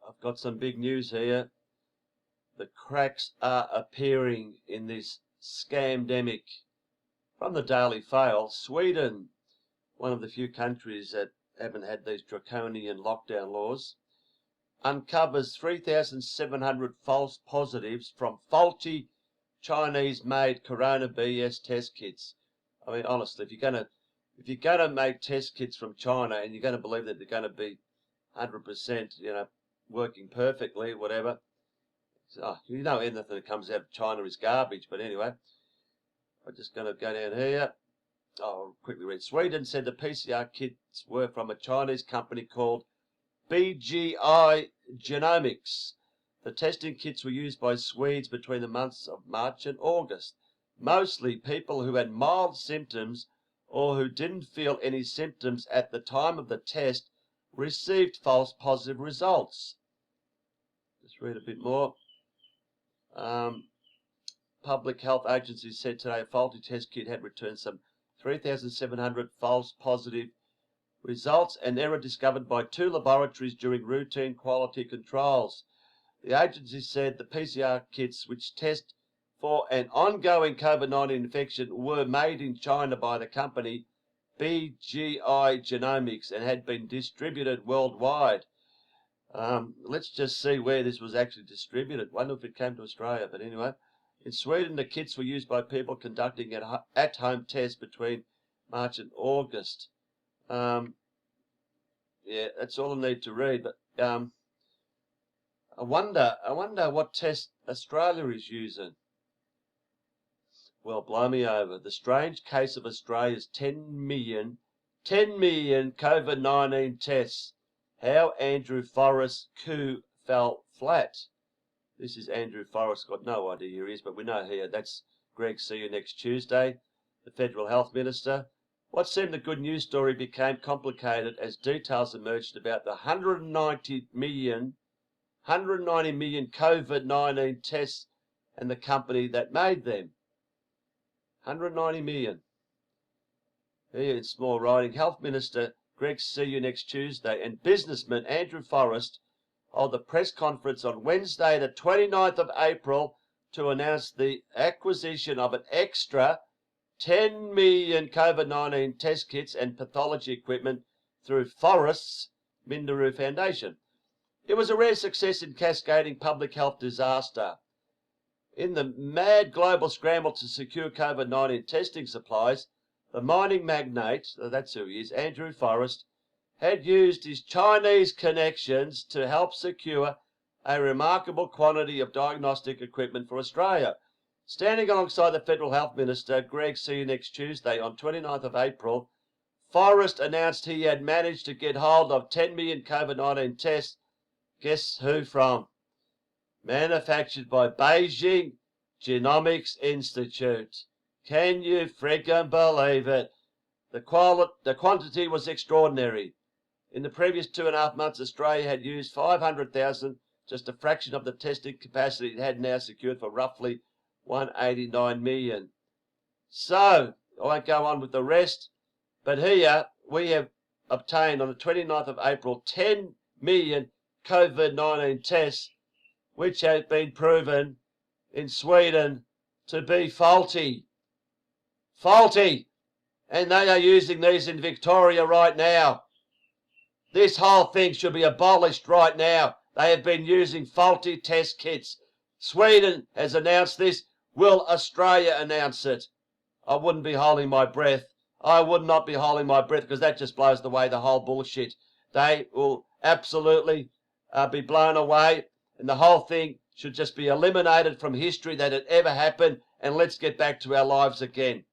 I've got some big news here. The cracks are appearing in this scamdemic. From the Daily Fail, Sweden, one of the few countries that haven't had these draconian lockdown laws, uncovers 3,700 false positives from faulty Chinese-made Corona BS test kits. I mean, honestly, if you're gonna make test kits from China and you're gonna believe that they're gonna be 100%, working perfectly, whatever. Anything that comes out of China is garbage. But anyway, I'm just going to go down here. I'll quickly read. Sweden said the PCR kits were from a Chinese company called BGI Genomics. The testing kits were used by Swedes between the months of March and August. Mostly people who had mild symptoms or who didn't feel any symptoms at the time of the test received false positive results. Let's read a bit more. Public health agencies said today a faulty test kit had returned some 3,700 false positive results, an error discovered by 2 laboratories during routine quality controls. The agency said the PCR kits, which test for an ongoing COVID-19 infection, were made in China by the company BGI Genomics and had been distributed worldwide. Let's just see where this was actually distributed. Wonder if it came to Australia, but anyway. In Sweden, the kits were used by people conducting at-home tests between March and August. Yeah, that's all I need to read. But I wonder what test Australia is using. Well, blow me over. The strange case of Australia's 10 million COVID-19 tests. How Andrew Forrest's coup fell flat. This is Andrew Forrest. Got no idea who he is, but we know here. That's Greg. See you next Tuesday. The Federal Health Minister. What seemed a good news story became complicated as details emerged about the 190 million COVID-19 tests and the company that made them. 190 million. Here in small writing, Health Minister Greg, see you next Tuesday, and businessman Andrew Forrest held a press conference on Wednesday, the 29th of April, to announce the acquisition of an extra 10 million COVID-19 test kits and pathology equipment through Forrest's Minderoo Foundation. It was a rare success in cascading public health disaster. In the mad global scramble to secure COVID-19 testing supplies, the mining magnate, that's who he is, Andrew Forrest, had used his Chinese connections to help secure a remarkable quantity of diagnostic equipment for Australia. Standing alongside the Federal Health Minister, Greg, see you next Tuesday, on 29th of April, Forrest announced he had managed to get hold of 10 million COVID-19 tests. Guess who from? Manufactured by Beijing Genomics Institute. Can you friggin' believe it? The quantity was extraordinary. In the previous 2.5 months, Australia had used 500,000, just a fraction of the testing capacity it had now secured for roughly 189 million. So, I won't go on with the rest, but here we have obtained on the 29th of April 10 million COVID-19 tests, which have been proven in Sweden to be faulty. Faulty! And they are using these in Victoria right now. This whole thing should be abolished right now. They have been using faulty test kits. Sweden has announced this. Will Australia announce it? I wouldn't be holding my breath. I would not be holding my breath, because that just blows away the whole bullshit. They will absolutely be blown away, and the whole thing should just be eliminated from history that it ever happened, and let's get back to our lives again.